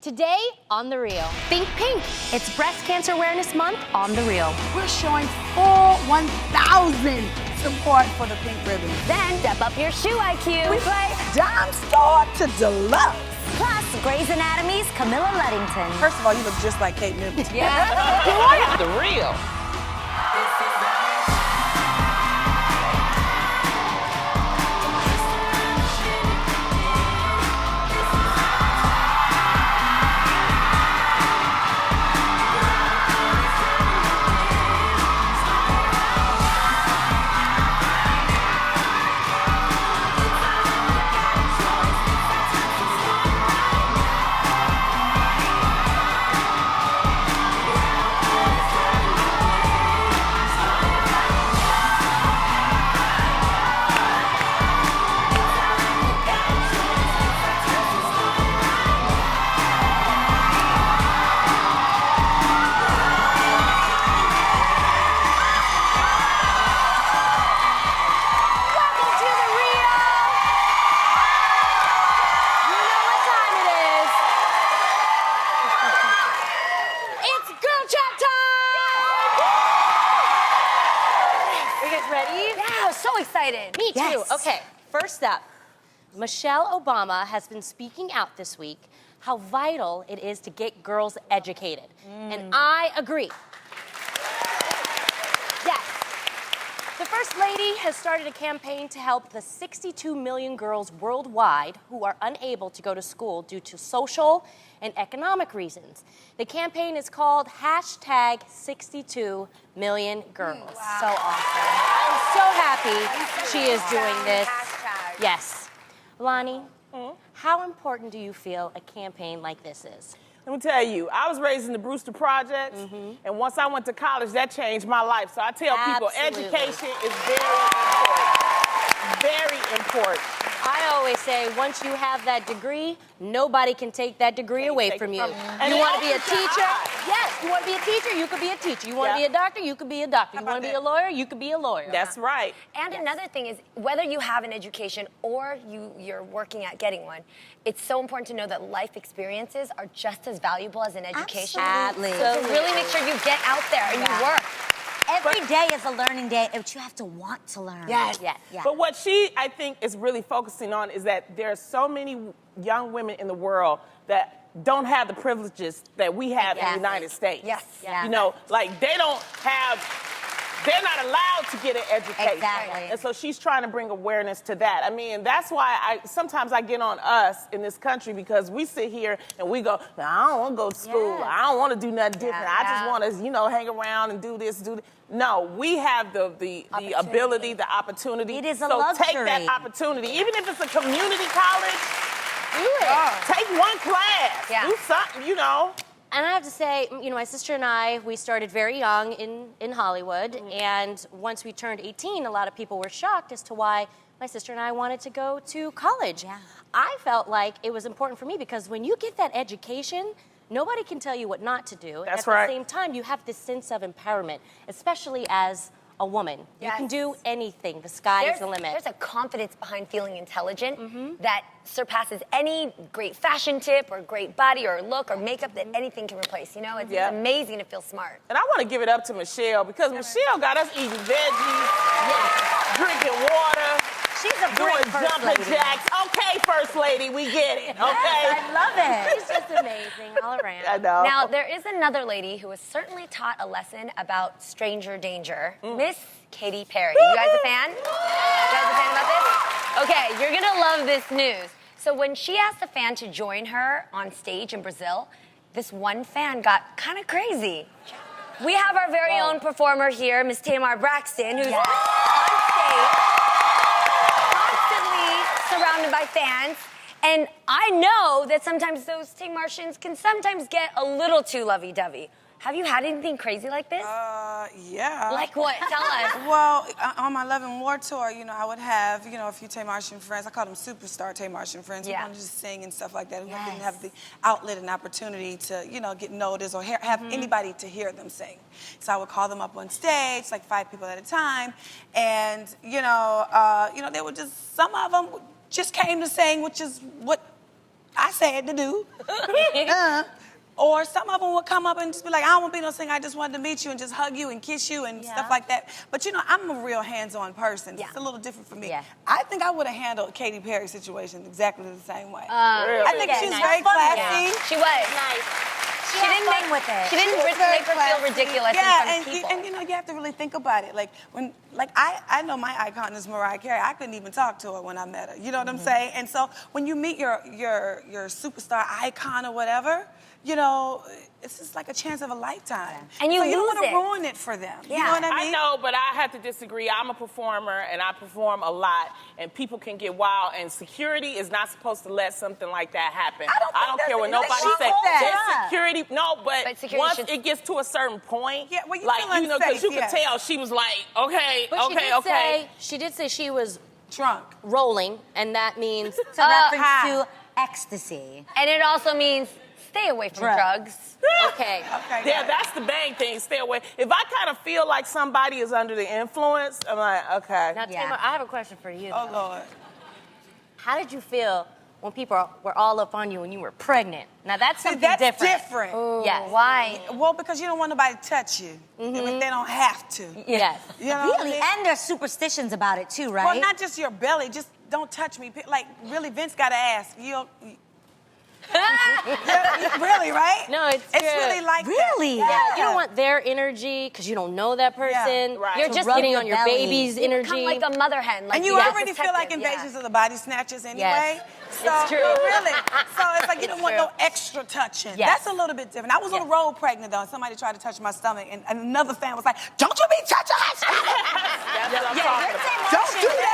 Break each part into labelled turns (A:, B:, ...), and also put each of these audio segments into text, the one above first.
A: Today on The Real. Think pink. It's Breast Cancer Awareness Month on The Real.
B: We're showing full 1,000 support for the pink ribbon.
A: Then step up your shoe IQ.
B: We play Dime Store to Deluxe.
A: Plus, Grey's Anatomy's Camilla Luddington.
B: First of all, you look just like Kate Middleton.
A: Yeah.
C: The Real.
A: Excited. Me too.
D: Yes.
A: Okay, first up, Michelle Obama has been speaking out this week how vital it is to get girls educated. And I agree. Yes. The First Lady has started a campaign to help the 62 million girls worldwide who are unable to go to school due to social and economic reasons. The campaign is called #62 million girls.
D: Wow.
A: So awesome. I'm so happy she is doing this.
D: Hashtag.
A: Yes. Lonnie, how important do you feel a campaign like this is?
C: Let me tell you, I was raised in the Brewster Projects, and once I went to college, that changed my life. So I tell people,
A: Absolutely.
C: education is very important. Very important.
A: I always say, once you have that degree, nobody can take that degree away
C: take
A: from
C: it
A: you.
C: from you. And
A: You
C: it
A: want to be a
C: opens your
A: teacher?
C: eyes.
A: Yes. You want to be a teacher? You could be a teacher. You want to
C: Yeah.
A: be a doctor? You could be a doctor. You
B: about
A: want to be
B: that?
A: a lawyer? You could be a lawyer.
C: That's right.
D: And another thing is, whether you have an education or you're working at getting one, it's so important to know that life experiences are just as valuable as an education.
A: Absolutely.
D: So really make sure you get out there and you work.
E: Every day is a learning day, but you have to want to learn.
D: Yes.
A: Yes.
E: Yeah.
C: But what she, I think, is really focusing on is that there are so many young women in the world that don't have the privileges that we have in the
A: Exactly.
C: United States.
D: Yes.
A: Yeah.
C: You know, like they're not allowed to get an education.
E: Exactly.
C: And so she's trying to bring awareness to that. I mean, that's why sometimes I get on us in this country because we sit here and we go, I don't want to go to school.
A: Yes.
C: I don't want to do nothing different. I just
D: Yeah.
C: want to, hang around and do this, do that. No, we have the ability, the opportunity.
E: It is a
C: so take
E: luxury.
C: that opportunity. Even if it's a community college, do it. Take one class.
D: Yeah.
C: Do something,
A: And I have to say, my sister and I, we started very young in Hollywood. And once we turned 18, a lot of people were shocked as to why my sister and I wanted to go to college.
E: Yeah.
A: I felt like it was important for me because when you get that education, nobody can tell you what not to do.
C: That's
A: At
C: right.
A: the same time, you have this sense of empowerment, especially as a woman. You can
D: Yes.
A: do anything. The sky is the limit.
D: There's a confidence behind feeling intelligent that surpasses any great fashion tip or great body or look or makeup that anything can replace. It's
C: Yeah.
D: amazing to feel smart.
C: And I want to give it up to Michelle because Michelle got us eating veggies, drinking water,
A: She's a
C: doing
A: great first
C: jumping
A: lady.
C: jacks. Okay, First Lady, we get it. Okay.
E: I love it.
A: She's just amazing all around.
C: I know.
D: Now, there is another lady who has certainly taught a lesson about stranger danger, Miss Katy Perry. You guys a fan? You guys a fan about this? Okay, you're gonna love this news. So when she asked a fan to join her on stage in Brazil, this one fan got kind of crazy. We have our very own performer here, Miss Tamar Braxton, who's on stage, constantly surrounded by fans. And I know that sometimes those Tamartians can sometimes get a little too lovey-dovey. Have you had anything crazy like this?
B: Yeah.
D: Like what? Tell us.
B: Well, on my Love and War tour, I would have, a few Tamartian friends. I call them superstar Tamartian friends.
D: Yeah.
B: Who wanted to sing and stuff like that. Who didn't
D: Yes.
B: have the outlet and opportunity to, get noticed or have anybody to hear them sing. So I would call them up on stage, like 5 people at a time, and they would just, some of them just came to sing, which is what I said to do. Or some of them would come up and just be like, I don't want to be no singer. I just wanted to meet you and just hug you and kiss you and stuff like that. But, you know, I'm a real hands-on person. It's a little different for me.
E: Yeah.
B: I think I would have handled Katy Perry's situation exactly the same way.
C: Really?
B: I think she's very classy.
D: She was.
E: She didn't fun with it.
D: She didn't make her feel ridiculous in front of people.
B: And you know, you have to really think about it. Like I know my icon is Mariah Carey. I couldn't even talk to her when I met her. You know what I'm saying? And so when you meet your superstar icon or whatever, you know, it's just like a chance of a lifetime.
D: And you
B: so you don't
D: lose
B: want to
D: it.
B: ruin it for them. You know what I mean?
C: I know, but I have to disagree. I'm a performer, and I perform a lot, and people can get wild, and security is not supposed to let something like that happen.
B: I don't
C: care what nobody says. Security, no, but
D: security
C: once it gets to a certain point,
B: well, you
C: like,
B: feel
C: you know, because
B: unsafe,
C: you could tell she was like, okay,
A: But she did say she was
B: drunk.
A: rolling, and that means
E: It's a reference to ecstasy.
D: And it also means stay away from drugs.
A: okay.
C: Yeah, that's the bang thing. Stay away. If I kind of feel like somebody is under the influence, I'm like, okay.
A: Now, Tamar, I have a question for you.
B: Oh, Lord.
A: How did you feel when people were all up on you when you were pregnant? Now, that's something
B: that's
A: different.
B: different.
A: Yes.
D: Why?
B: Well, because you don't want nobody to touch you. If they don't have to.
A: Yes.
B: You know what I
E: Really?
B: mean?
E: And there's superstitions about it too, right?
B: Well, not just your belly, just don't touch me. Like, really, Vince got to ask. Really, right?
A: No, it's
B: really like
E: Really?
B: that.
A: Yeah, you don't want their energy because you don't know that person.
B: Yeah,
C: right.
A: You're
E: To
A: just
E: rub
A: getting
E: your
A: on your
E: belly.
A: baby's
D: You
A: energy.
D: become like a mother hen. Like
B: And you already feel like invasions of the body snatchers anyway. So,
A: It's true.
B: Really. So it's like you don't want
A: true.
B: no extra touching.
A: Yes.
B: That's a little bit different. I was on the road pregnant though, and somebody tried to touch my stomach, and another fan was like, "Don't you be touching her stomach!
C: That's what I'm talking about.
B: Don't do that!"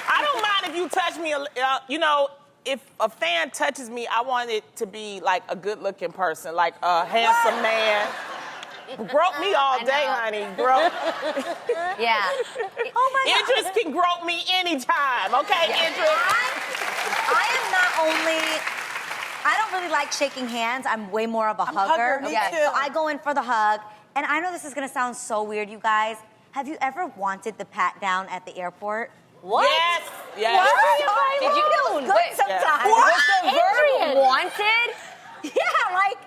C: I don't mind if you touch me, you know, if a fan touches me, I want it to be like a good-looking person, like a handsome man. Grope me all day, honey. Grope.
D: Yeah.
E: Oh my God.
C: Idris can grope me anytime, okay, Idris?
E: I am not only. I don't really like shaking hands. I'm way more of a hugger.
B: Me too.
E: So I go in for the hug. And I know this is gonna sound so weird, you guys. Have you ever wanted the pat down at the airport?
A: What?
C: Yes. Yes.
E: What?
A: Did you
E: It was good sometimes.
A: Adrian.
D: Wanted?
E: Yeah, like,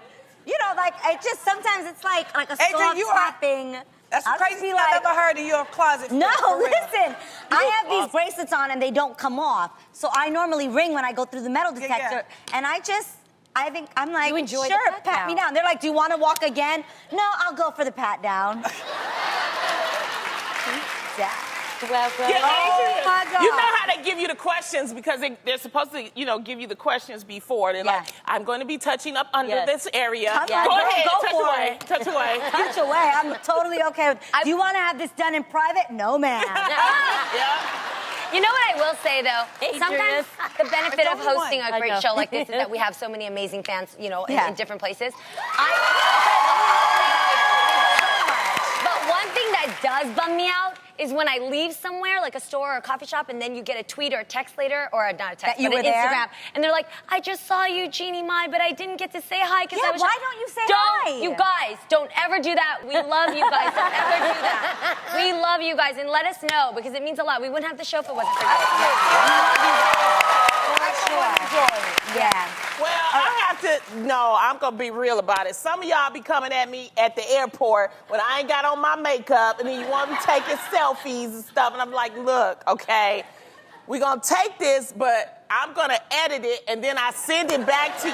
E: you know, like it just sometimes it's like a
B: Adrian,
E: soft
B: you are-
E: tapping.
B: That's the
E: I'll just
B: craziest
E: be
B: thing I've
E: like,
B: ever heard in your closet.
E: No,
B: for real.
E: listen. I have these bracelets on and they don't come off. So I normally ring when I go through the metal
B: Yeah,
E: detector. And I think, I'm like,
A: You enjoy the
E: sure,
A: pat
E: pat me
A: down.
E: down. They're like, do you want to walk again? No, I'll go for the pat down. Yeah.
A: Welcome.
C: Yeah,
E: Oh, my God.
C: You know how they give you the questions because they're supposed to, you know, give you the questions before. They're like, I'm going to be touching up under
A: Yes.
C: this area.
E: Come
C: Go
E: on,
C: ahead,
E: go
C: touch
E: for
C: away,
E: it.
C: touch away.
E: Touch away. I'm totally okay with Do you want to have this done in private? No, ma'am.
C: Yeah.
D: You know what I will say though?
A: Adrian.
D: Sometimes the benefit of
B: It's only
D: hosting
B: one.
D: a
A: I
D: great
A: know.
D: show like this is that we have so many amazing fans, you know,
E: Yeah.
D: in different places. But one thing that does bum me out is when I leave somewhere, like a store or a coffee shop, and then you get a tweet or a text later, or not a text,
E: That you
D: but an
E: were there?
D: Instagram, and they're like, I just saw you, Jeannie Mai, but I didn't get to say hi because
E: Yeah,
D: I was...
E: why don't you say
D: Don't,
E: hi?
D: you guys, don't ever do that. We love you guys. Don't ever do that. We love you guys, and let us know, because it means a lot. We wouldn't have the show if it wasn't for you.
E: Yeah.
C: Well, I have to, no, I'm going to be real about it. Some of y'all be coming at me at the airport when I ain't got on my makeup, and then you want me taking selfies and stuff, and I'm like, look, okay, we're going to take this, but I'm going to edit it, and then I send it back to you.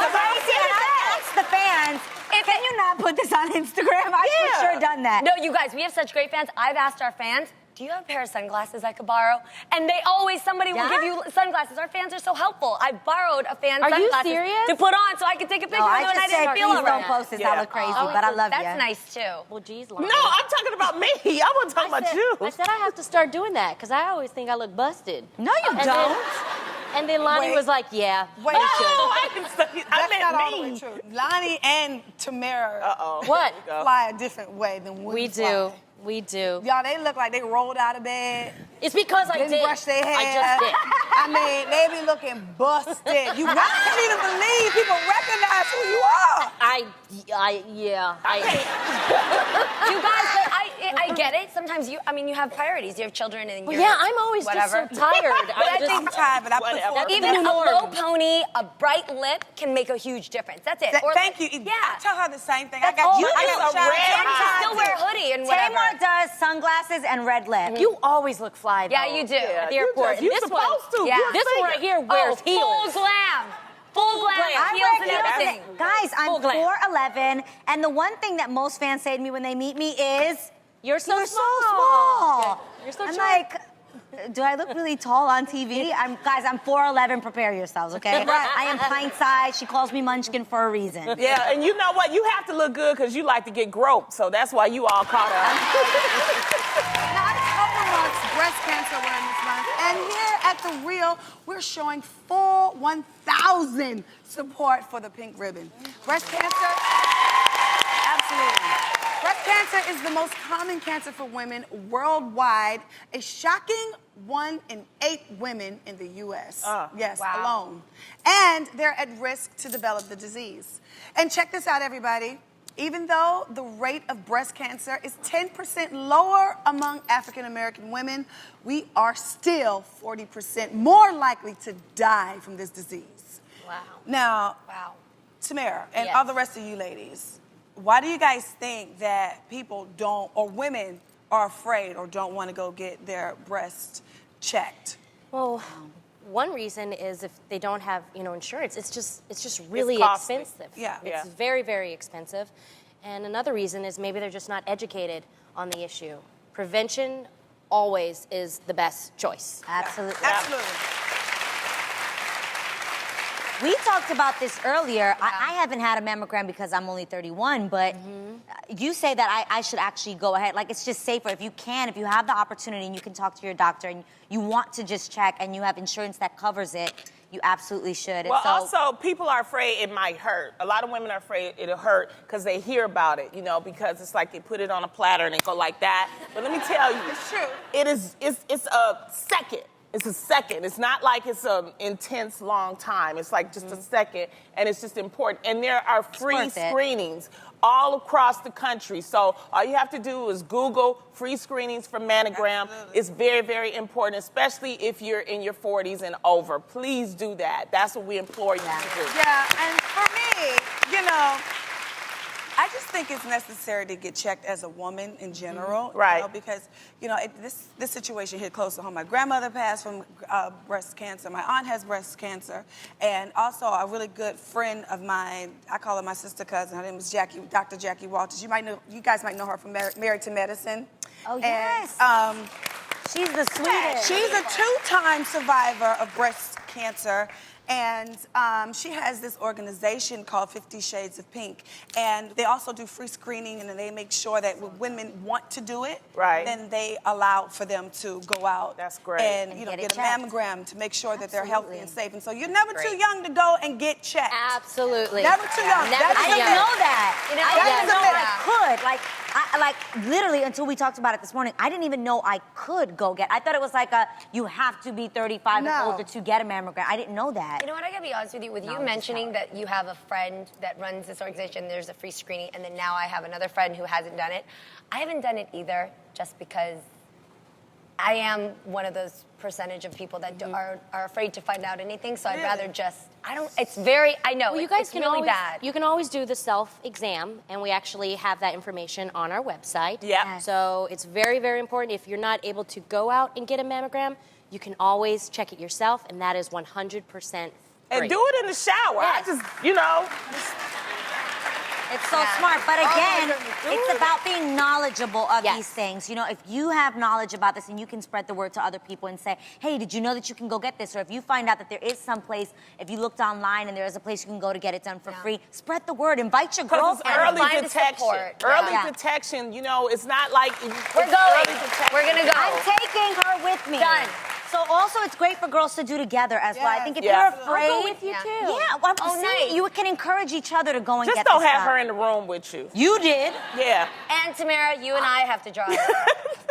E: I asked the fans, can you not put this on Instagram? I've for sure done that.
D: No, you guys, we have such great fans. I've asked our fans, do you have a pair of sunglasses I could borrow? And they always, somebody will give you sunglasses. Our fans are so helpful. I borrowed a fan's
A: Are you
D: sunglasses
A: serious?
D: to put on so I could take a picture
E: No,
D: of
E: I
D: them and I
E: just said,
D: didn't feel
E: please
D: all
E: don't
D: right.
E: post this. I
C: Yeah.
E: look crazy,
D: Oh,
E: but I love you.
D: That's nice, too.
A: Well, geez,
C: No,
A: Lonnie.
C: I'm talking about me. I wasn't talking about you.
A: I said I have to start doing that because I always think I look busted.
E: No, you
A: And
E: don't.
A: And then Lonnie
B: Wait.
A: was like, yeah.
B: Wait,
C: Oh, I didn't say, I
B: that's
C: meant
B: not all the
C: me.
B: way true. Lonnie and Tamara
C: Uh-oh.
A: What?
B: fly a different way than
A: We
B: fly.
A: do. We do.
B: Y'all, they look like they rolled out of bed.
A: It's because I
B: Didn't
A: did.
B: brush their hair.
A: I just did.
B: I mean, they be looking busted. I can't even believe people recognize who you are.
A: Yeah.
D: You guys, but I get it. Sometimes you have priorities. You have children and you're
A: Yeah, I'm always
D: whatever.
A: just so tired.
B: I'm tired, but I put forward.
D: Even a
A: norm.
D: low pony, a bright lip can make a huge difference. That's it. Or
B: Thank you.
D: Yeah.
B: I tell her the same thing.
D: That's
B: I
D: all
B: got
D: I
B: I
D: do.
B: got
C: a red
B: shine.
C: eye.
D: Still wear a hoodie and whatever.
E: Tamar does sunglasses and red lip.
A: You always look fly, though.
D: Yeah, you do.
A: At the
C: you
A: airport.
C: just- you
A: And this one,
C: supposed to.
D: Yeah.
C: You're
A: this one
C: singing.
A: right here wears
D: Full
A: heels.
D: glam. Full glam.
A: glam.
E: I
D: Heels
E: wear
D: and
E: heels
D: everything.
E: and- Guys, I'm
A: Full glam.
E: 4'11", and the one thing that most fans say to me when they meet me is,
A: You're so
E: "You're so
A: small.
E: small."
A: You're so
E: I'm
A: short.
E: like, do I look really tall on TV? Guys, I'm 4'11". Prepare yourselves, okay? I am pint size. She calls me Munchkin for a reason.
C: Yeah, and you know what? You have to look good because you like to get groped, so that's why you all caught up.
B: Now, it's Overmark's Breast Cancer Awareness Month, and here at The Real, we're showing full 1,000 support for the pink ribbon. Breast cancer, absolutely. Breast cancer is the most common cancer for women worldwide. A shocking 1 in 8 women in the U.S. Yes,
D: Wow.
B: alone. And they're at risk to develop the disease. And check this out, everybody. Even though the rate of breast cancer is 10% lower among African American women, we are still 40% more likely to die from this disease.
A: Wow.
B: Now,
D: Wow.
B: Tamara and
A: Yes.
B: all the rest of you ladies, why do you guys think that people don't, or women are afraid or don't want to go get their breast checked?
A: Well, one reason is if they don't have, insurance. It's just really
C: costly.
A: expensive.
B: Yeah.
A: It's very, very expensive. And another reason is maybe they're just not educated on the issue. Prevention always is the best choice.
E: Absolutely.
B: Absolutely.
E: We talked about this earlier. I haven't had a mammogram because I'm only 31, but you say that I should actually go ahead. Like, it's just safer. If you have the opportunity and you can talk to your doctor and you want to just check and you have insurance that covers it, you absolutely should.
C: Well,
E: And so,
C: also, people are afraid it might hurt. A lot of women are afraid it'll hurt because they hear about it, because it's like they put it on a platter and they go like that. But let me tell you.
B: It's true.
C: It's a second. It's a second. It's not like it's an intense long time. It's like just a second, and it's just important. And there are free
E: worth it.
C: screenings all across the country. So all you have to do is Google free screenings for mammogram.
B: Absolutely.
C: It's very, very important, especially if you're in your 40s and over. Please do that. That's what we implore you to do.
B: Yeah, and for me, I just think it's necessary to get checked as a woman in general.
C: Right.
B: Because, this situation hit close to home. My grandmother passed from breast cancer. My aunt has breast cancer. And also a really good friend of mine, I call her my sister cousin. Her name is Dr. Jackie Walters. You guys might know her from Married to Medicine.
E: oh, yes.
B: And,
E: she's the sweetest.
B: she's a 2-time survivor of breast cancer. And she has this organization called 50 Shades of Pink. And they also do free screening, and then they make sure that when women want to do it,
C: Right.
B: then they allow for them to go out
C: That's great.
B: and,
E: And
B: get
E: get
B: a
E: it checked.
B: mammogram to make sure that they're healthy and
E: Absolutely.
B: safe. And so you're never too
A: Great.
B: young to go and get checked.
A: Absolutely.
B: Never too young.
A: Never
B: That
A: too
E: I
B: is a
E: didn't
A: young.
E: know that.
D: You know,
E: I
B: that
E: didn't
B: is a
E: know
B: myth.
E: I could. Like literally until we talked about it this morning, I didn't even know I could go get. I thought it was like you have to be 35
B: No.
E: and older to get a mammogram. I didn't know that.
D: You know what? I gotta be honest with you. With you
E: Knowledge is
D: mentioning
E: power.
D: that you have a friend that runs this organization, there's a free screening, and then now I have another friend who hasn't done it. I haven't done it either, just because I am one of those percentage of people that are afraid to find out anything. So I'd
B: Really?
D: rather just. I don't. It's very. I know.
A: Well, you guys
D: it's
A: can
D: really
A: always,
D: bad.
A: You can always do the self-exam, and we actually have that information on our website.
C: Yep.
E: Yes.
A: So it's very, very important. If you're not able to go out and get a mammogram, you can always check it yourself, and that is 100% free.
C: And do it in the shower.
A: Yes.
C: I just,
E: It's so smart. But again,
B: goodness.
E: it's about being knowledgeable of
A: Yes.
E: these things. If you have knowledge about this and you can spread the word to other people and say, hey, did you know that you can go get this? Or if you find out that there is some place, if you looked online and there is a place you can go to get it done for free, spread the word. Invite your
C: because it's
E: girlfriend.
C: early
D: find the
C: detection.
D: support.
C: Early
E: Yeah.
C: detection, it's not like
D: We're
C: it's
D: going.
C: early detection.
D: We're gonna go.
E: I'm taking her with me.
D: Done.
E: So also it's great for girls to do together as well. I think if
C: Yeah.
E: you're afraid,
A: I'll go with you
D: Yeah.
A: too.
E: yeah, well, I'm
D: Oh,
E: saying
D: nice.
E: you can encourage each other to go and
C: Just
E: get
C: don't
E: this
C: have
E: done.
C: her in the room with you.
E: You did.
C: Yeah.
D: And Tamara, you and I have to drive.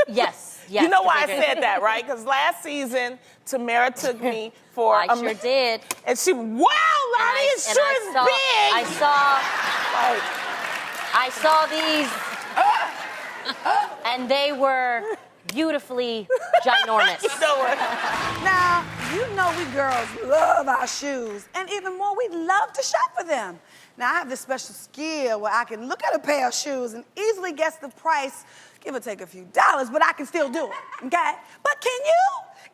A: Yes. Yes.
C: You know why I
A: because
C: said that, right? Because last season, Tamara took me for
A: I sure did.
C: And she, wow, Lonnie, it
A: And
C: sure is
A: saw,
C: big.
A: I saw these, and they were beautifully ginormous.
B: Now, you know we girls love our shoes, and even more, we love to shop for them. Now, I have this special skill where I can look at a pair of shoes and easily guess the price, give or take a few dollars, but I can still do it, okay? But can you?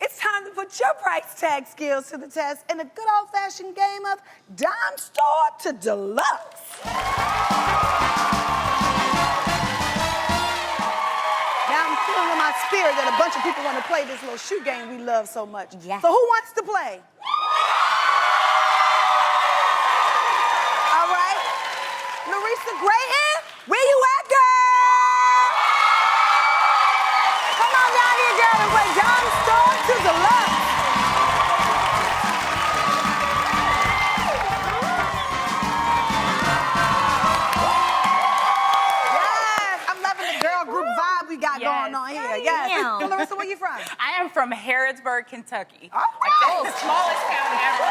B: It's time to put your price tag skills to the test in a good old-fashioned game of dime store to deluxe. Now I'm feeling in my spirit that a bunch of people want to play this little shoe game we love so much.
E: Yeah.
B: So who wants to play? All right. Larissa Grayton, where you at, girl? Come on down here, girl, and play Dime Store to Deluxe. Yes, I'm loving the girl group vibe we got going on here. Yes.
E: Damn.
B: So, Larissa, where you from?
F: I am from Harrodsburg, Kentucky.
B: All right.
F: The smallest town ever.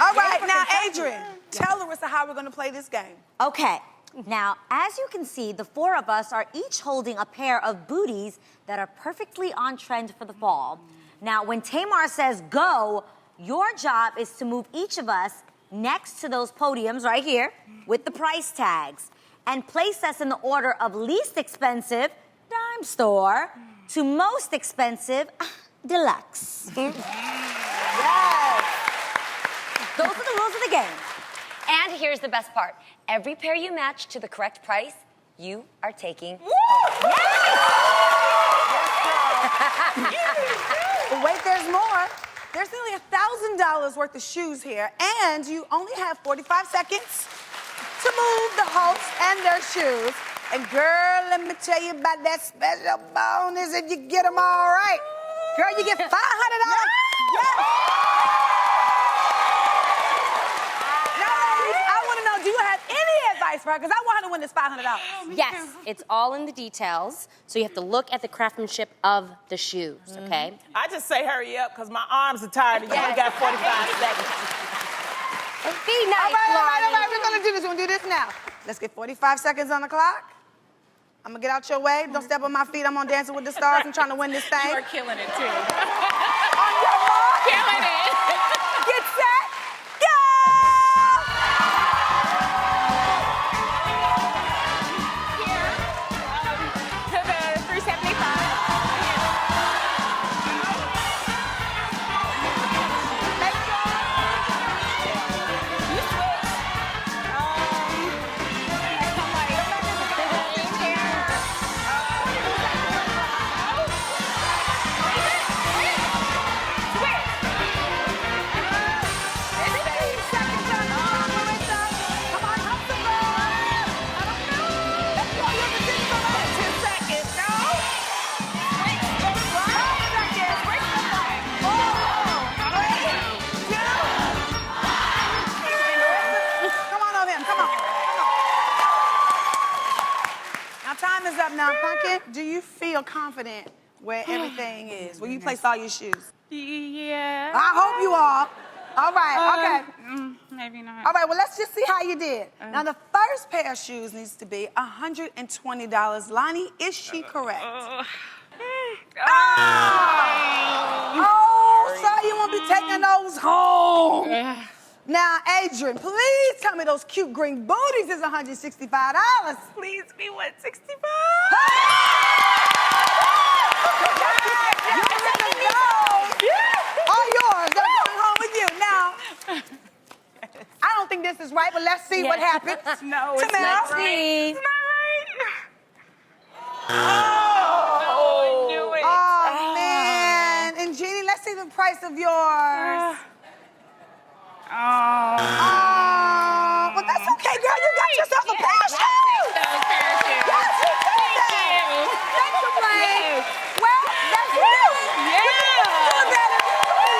B: All right. Now, Adrian, tell Larissa how we're going to play this game.
E: Okay. Now, as you can see, the four of us are each holding a pair of booties that are perfectly on trend for the fall. Now, when Tamar says go, your job is to move each of us next to those podiums right here with the price tags and place us in the order of least expensive, dime store, to most expensive, deluxe.
B: Yes.
E: Those are the rules of the game.
D: And here's the best part. Every pair you match to the correct price, you are taking.
B: But wait, there's more. There's nearly $1,000 worth of shoes here, and you only have 45 seconds to move the host and their shoes. And girl, let me tell you about that special bonus if you get them all right. Girl, you get $500. Yes. I want to know, do you have any advice for her? Because I want her to win this $500.
A: Yes, it's all in the details. So you have to look at the craftsmanship of the shoes, okay?
C: I just say hurry up because my arms are tired and you only got 45 seconds.
A: Be nice,
B: All right. We're going to do this. We're going to do this now. Let's get 45 seconds on the clock. I'm going to get out your way. Don't step on my feet. I'm on Dancing with the Stars. I'm trying to win this thing.
F: You are killing it, too.
B: On your mark.
F: Killing it.
B: Get set. Go!
F: To the 375.
B: Time is up now, Pumpkin. Do you feel confident where everything is? Where you place all your shoes?
F: Yeah.
B: I hope you are. All right, okay.
F: Maybe not.
B: All right, well, let's just see how you did. Now, the first pair of shoes needs to be $120. Lonnie, is she correct? So you won't be taking those home. Now, Adrian, please tell me those cute green booties is $165.
F: Please be 165.
B: All yours. They're going home with you. Now, I don't think this is right, but let's see what happens.
F: No, it's
B: Tamara?
F: not right. It's not right. Oh, I knew it.
B: Oh, man. And Jeannie, let's see the price of yours.
F: Oh.
B: But that's okay, girl. You got yourself a pair of shoes. Yes, you did that. Thanks for playing. Well, that's it.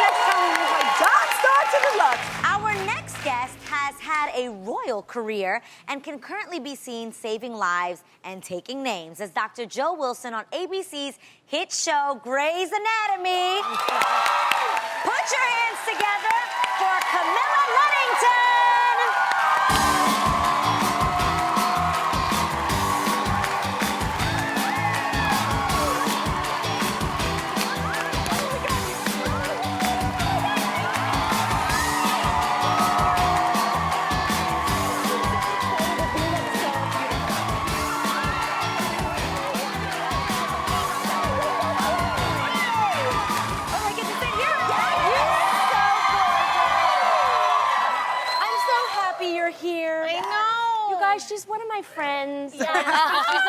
B: Next time we play John Star to the Lux.
E: Our next guest has had a royal career and can currently be seen saving lives and taking names as Dr. Joe Wilson on ABC's hit show Grey's Anatomy. Put your hands together for Camilla Luddington.
A: she's one of my friends. She's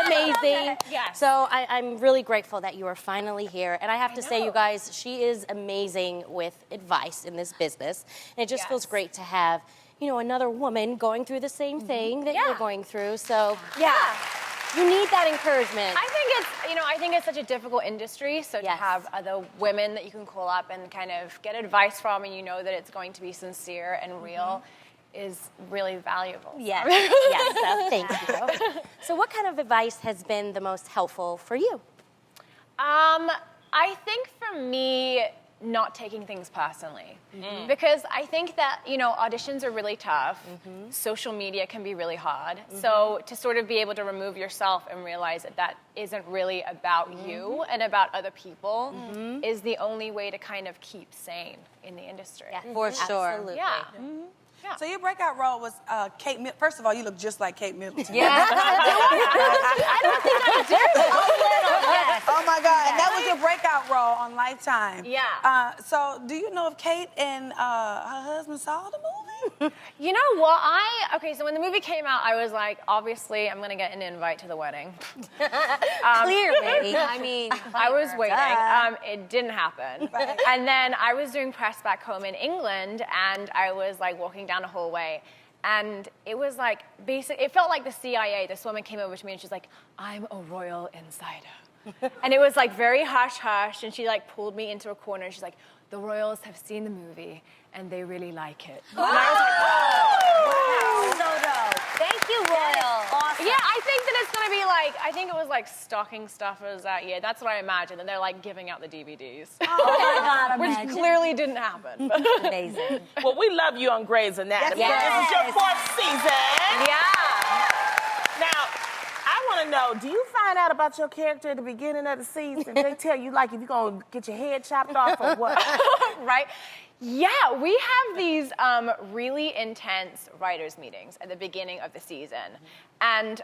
A: amazing.
F: Yes.
A: So I'm really grateful that you are finally here. And I have to say, you guys, she is amazing with advice in this business. And it just feels great to have, you know, another woman going through the same thing that you're going through. So, you need that encouragement.
G: I think it's such a difficult industry, so to have other women that you can call up and kind of get advice from, and you know that it's going to be sincere and real, is really valuable.
A: Yes, yes, thank you. So what kind of advice has been the most helpful for you?
G: I think for me, not taking things personally. Because I think that, you know, auditions are really tough. Social media can be really hard. So to sort of be able to remove yourself and realize that that isn't really about you and about other people is the only way to kind of keep sane in the industry.
E: Yeah, for sure.
A: Absolutely.
G: Yeah.
B: So your breakout role was Kate Middleton. First of all, you look just like Kate Middleton.
E: Yeah.
B: Oh my God! And that was your breakout role on Lifetime.
G: Yeah.
B: So do you know if Kate and her husband saw the movie?
G: You know what? So when the movie came out, I was like, obviously, I'm gonna get an invite to the wedding.
E: Clearly. I mean,
G: I was waiting. It didn't happen.
B: Right.
G: And then I was doing press back home in England, and I was like walking down a hallway, and it was like it felt like the CIA. This woman came over to me, and she's like, "I'm a royal insider." And it was like very hush hush, and she like pulled me into a corner, and she's like, "The royals have seen the movie, and they really like it." And I was like,
E: so dope. Thank you, Royal. Awesome.
G: yeah, I think that it's gonna be like, I think it was like stocking stuffers that year. That's what I imagine, and they're like giving out the DVDs.
E: Oh my God,
G: Which
E: imagine.
G: clearly didn't happen.
E: Amazing.
C: Well, we love you on Grey's Anatomy.
E: Yes.
C: This is your 4th season.
G: Yeah.
C: Now, I want to know, do you find out about your character at the beginning of the season? They tell you, like, if you're going to get your head chopped off or what?
G: Right? Yeah, we have these really intense writers' meetings at the beginning of the season. And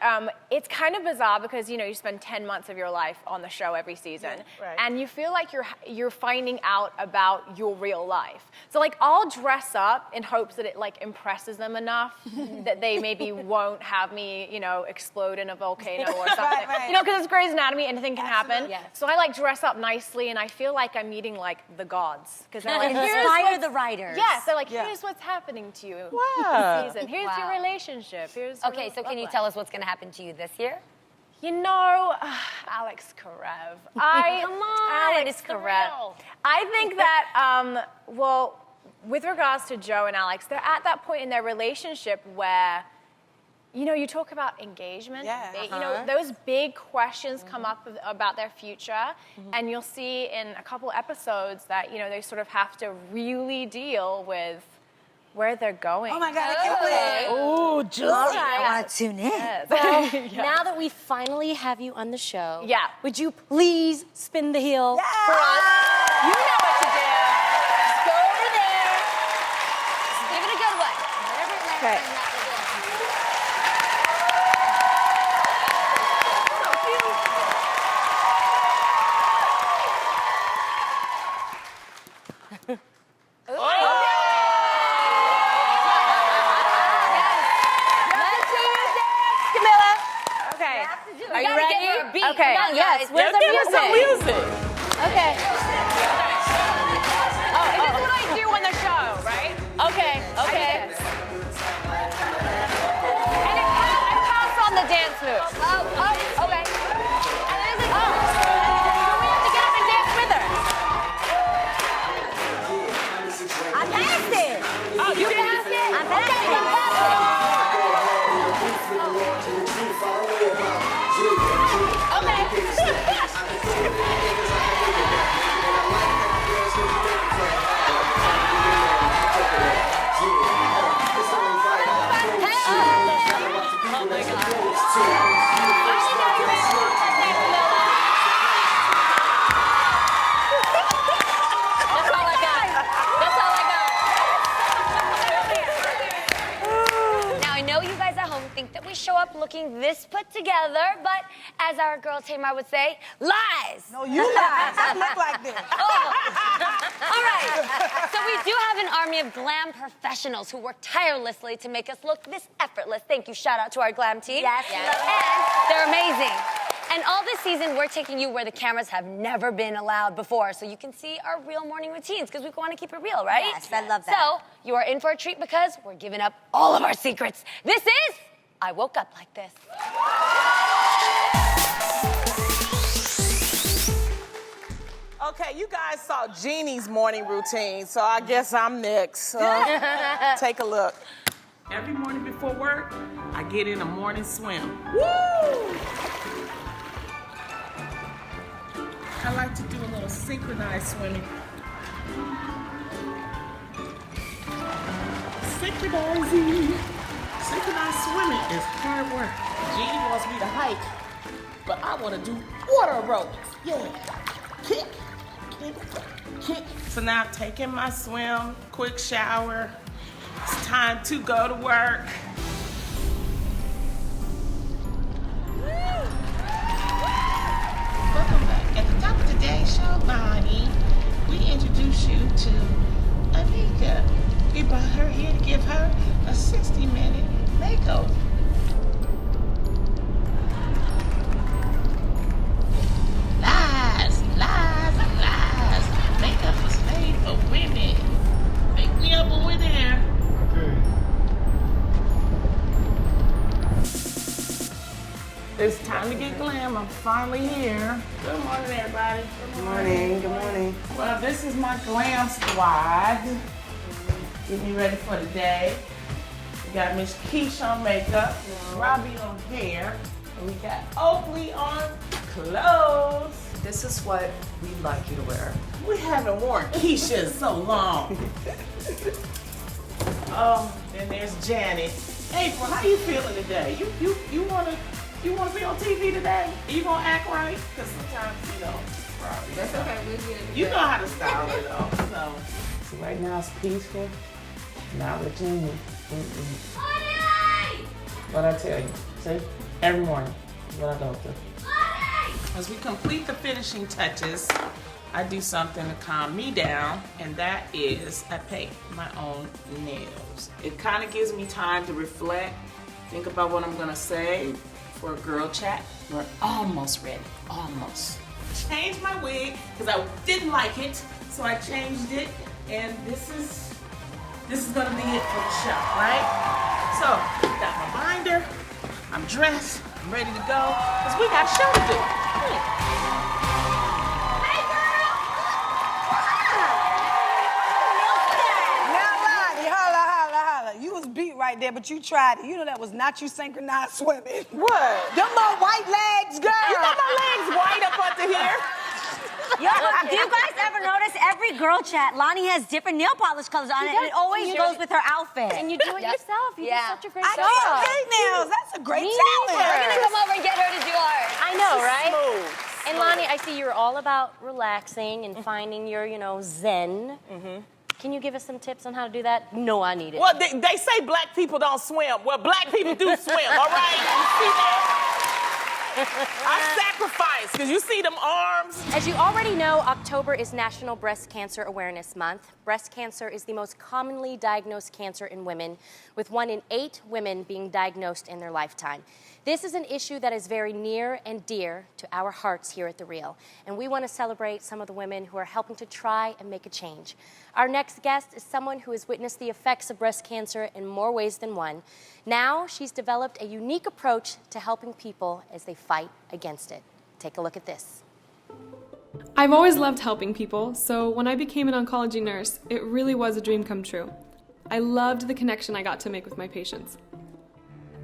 G: it's kind of bizarre because, you know, you spend 10 months of your life on the show every season.
C: Right.
G: And you feel like you're finding out about your real life. So, like, I'll dress up in hopes that it, like, impresses them enough that they maybe won't have me, you know, explode in a volcano or something.
B: Right.
G: You know, because it's Grey's Anatomy, anything can happen.
A: Yes.
G: So I, like, dress up nicely, and I feel like I'm meeting, like, the gods. Because they're like, here's
E: Inspire the writers.
G: Yes, they're like, here's what's happening to you this season. Here's your relationship. Here's your
D: Okay, so can you
G: love
D: tell us what's going to happen to you this year?
G: You know, Alex Karev.
D: Come on,
G: Alex
D: it's the
G: Karev.
D: real.
G: I think that, well, with regards to Joe and Alex, they're at that point in their relationship where, you know, you talk about engagement.
B: Yeah.
G: You know, those big questions come up about their future, and you'll see in a couple episodes that, you know, they sort of have to really deal with where they're going.
B: Oh my God! I can't believe.
C: Oh, just
E: All right, I want to tune in.
A: Now that we finally have you on the show,
G: Yeah.
A: would you please spin the heel for
G: You
A: us?
G: know what to do.
D: Go over there. Give it a good one.
A: Okay. Camilla.
G: Okay.
D: Are you ready?
G: Okay.
D: Come on,
A: Yes,
D: guys.
A: where's the
C: give us some music.
A: Okay.
G: This is what I do on the show, right?
A: Okay. Okay.
G: And I pass on the dance moves. Oh, okay. And then it's like, so we have to get up and dance with her.
E: I passed it.
C: Oh, you did?
E: I passed it.
A: That's all I got. That's all I got.
D: Now, I know you guys at home think that we show up looking this put together, but as our girl Tamar would say, lies.
B: No, you guys. I look like this.
D: All right. So we do have an army of glam professionals who work tirelessly to make us look this effortless. Thank you. Shout out to our glam team.
E: Yes.
D: And they're amazing. And all this season, we're taking you where the cameras have never been allowed before, so you can see our real morning routines, because we want to keep it real, right?
E: Yes, I love that.
D: So, you are in for a treat because we're giving up all of our secrets. This is I Woke Up Like This.
C: Okay, you guys saw Jeannie's morning routine, so I guess I'm next. Take a look. Every morning before work, I get in a morning swim. Woo! I like to do a little synchronized swimming. Synchronizing. Synchronized swimming is hard work. Jeannie wants me to hike, but I want to do water aerobics. Yeah. Kick, kick, kick. So now I'm taking my swim, quick shower. It's time to go to work. Welcome back. At the top of today's show, Bonnie, we introduce you to Anika. We brought her here to give her a 60-minute makeover. Lies, lies, and lies. Makeup was made for women. Make me up over there. It's time to get glam. I'm finally here. Good morning, everybody.
H: Good morning, good morning.
C: Well, this is my glam squad. Get me ready for the day. We got Miss Keisha on makeup, Robbie on hair, and we got Oakley on clothes.
H: This is what we'd like you to wear.
C: We haven't worn Keisha in so long. Oh, then there's Janet. April, how you feeling today? You wanna be on TV today? Are you gonna act right? Because sometimes, probably.
F: That's okay, we'll get it.
C: You know how to style it though. So right now it's peaceful. Not with Jeannie. What I tell you, see? Every morning, what I go through. As we complete the finishing touches, I do something to calm me down, and that is I paint my own nails. It kind of gives me time to reflect, think about what I'm gonna say for a girl chat. We're almost ready, almost. Changed my wig because I didn't like it, so I changed it, and this is gonna be it for the show, right? So, got my binder, I'm dressed, I'm ready to go, because we got a show to do. Hey girl!
B: Now, Lonnie, holla, holla, holla. You was beat right there, but you tried it. You know that was not you synchronized swimming.
C: What?
B: Them more white legs, girl.
C: You got my legs white up under here?
E: Yo, do you guys ever notice every girl chat, Lonnie has different nail polish colors on it, and it always goes with her outfit.
A: And you do it yourself. You do such a great
B: I
A: job.
B: can't paint nails. That's a great talent.
D: We're gonna come over and get her to do ours.
A: I know, right?
C: Smooth.
A: And Lonnie, I see you're all about relaxing and finding your, zen. Can you give us some tips on how to do that? No, I need it.
C: Well, they say black people don't swim. Well, black people do swim, all right? You see that? I sacrifice, because you see them arms.
A: As you already know, October is National Breast Cancer Awareness Month. Breast cancer is the most commonly diagnosed cancer in women, with 1 in 8 women being diagnosed in their lifetime. This is an issue that is very near and dear to our hearts here at The Real, and we want to celebrate some of the women who are helping to try and make a change. Our next guest is someone who has witnessed the effects of breast cancer in more ways than one. Now, she's developed a unique approach to helping people as they fight against it. Take a look at this.
I: I've always loved helping people, so when I became an oncology nurse, it really was a dream come true. I loved the connection I got to make with my patients.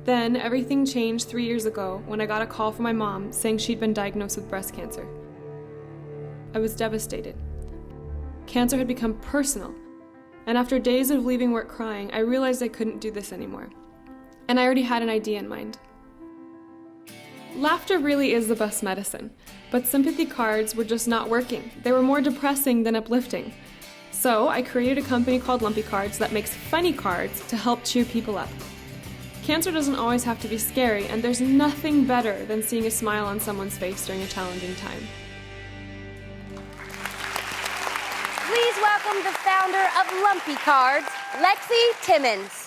I: Then, everything changed 3 years ago when I got a call from my mom saying she'd been diagnosed with breast cancer. I was devastated. Cancer had become personal, and after days of leaving work crying, I realized I couldn't do this anymore. And I already had an idea in mind. Laughter really is the best medicine, but sympathy cards were just not working. They were more depressing than uplifting. So I created a company called Lumpy Cards that makes funny cards to help cheer people up. Cancer doesn't always have to be scary, and there's nothing better than seeing a smile on someone's face during a challenging time.
A: Please welcome welcome the founder of Lumpy Cards, Lexi Timmons.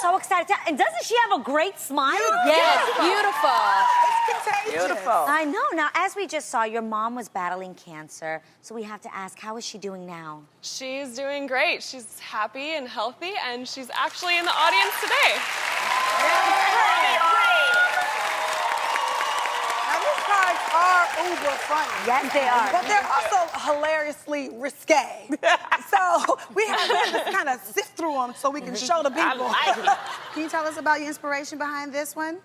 E: So excited. And doesn't she have a great smile?
A: Yes, beautiful.
B: It's contagious.
C: Beautiful.
E: I know. Now, as we just saw, your mom was battling cancer. So we have to ask, how is she doing now?
I: She's doing great. She's happy and healthy, and she's actually in the audience today.
B: Now, these cards are uber funny.
E: Yes, they are.
B: But they're also hilariously risque. So we have to kind of sift through them so we can show the people.
C: I like it.
B: Can you tell us about your inspiration behind this one?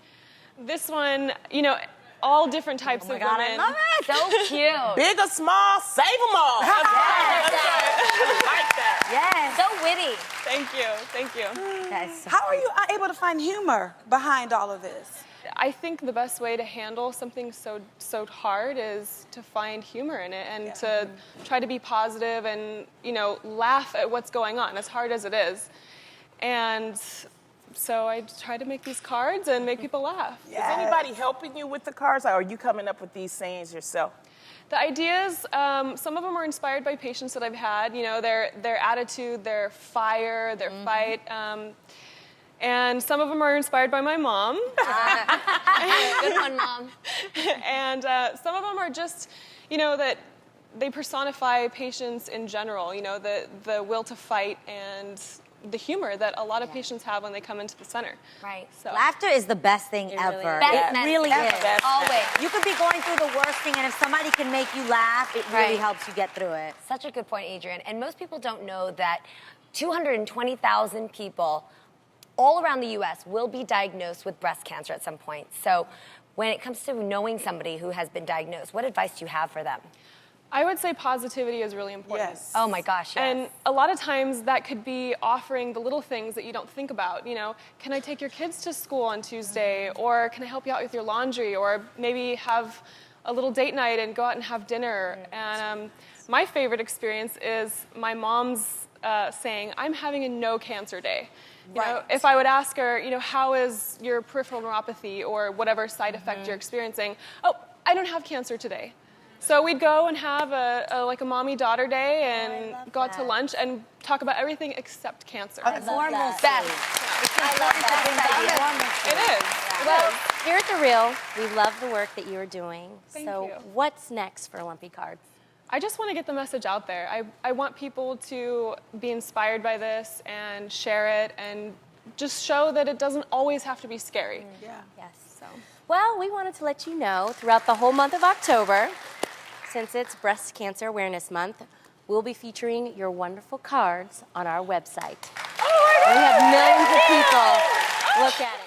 I: This one, you know, all different types of women.
E: I love it.
D: So cute.
C: Big or small, save them all. That's right. That's right. I like that.
E: Yes.
D: So witty.
I: Thank you. Thank you.
E: That is so
B: How are you able to find humor behind all of this?
I: I think the best way to handle something so hard is to find humor in it and to try to be positive and, you know, laugh at what's going on, as hard as it is. And so I try to make these cards and make people laugh.
C: Is anybody helping you with the cards, or are you coming up with these sayings yourself?
I: The ideas, some of them are inspired by patients that I've had, you know, their attitude, their fire, their fight. And some of them are inspired by my mom.
D: Good one, Mom.
I: And some of them are just, you know, that they personify patients in general, you know, the will to fight and the humor that a lot of patients have when they come into the center.
D: Right.
I: So
E: Laughter is the best thing ever.
D: Best
E: It really
D: medicine.
E: is.
D: Always.
E: You could be going through the worst thing, and if somebody can make you laugh, it really
D: Right.
E: helps you get through it.
D: Such a good point, Adrian. And most people don't know that 220,000 people all around the U.S. will be diagnosed with breast cancer at some point. So when it comes to knowing somebody who has been diagnosed, what advice do you have for them?
I: I would say positivity is really important.
B: Yes.
D: Oh my gosh, yes.
I: And a lot of times that could be offering the little things that you don't think about. You know, can I take your kids to school on Tuesday? Or can I help you out with your laundry? Or maybe have a little date night and go out and have dinner. And my favorite experience is my mom's saying, I'm having a no cancer day. You know, if I would ask her, you know, how is your peripheral neuropathy or whatever side effect you're experiencing? Oh, I don't have cancer today. So we'd go and have like a mommy-daughter day and go out to lunch and talk about everything except cancer.
E: Normalcy.
D: Best.
I: It is.
A: Well, here at The Real, we love the work that you are doing.
I: Thank
A: so
I: you.
A: what's next for Lumpy Cards?
I: I just want to get the message out there. I want people to be inspired by this and share it and just show that it doesn't always have to be scary.
B: Yeah.
A: Yes. So, well, we wanted to let you know throughout the whole month of October, since it's Breast Cancer Awareness Month, we'll be featuring your wonderful cards on our website. We have millions of people look at it.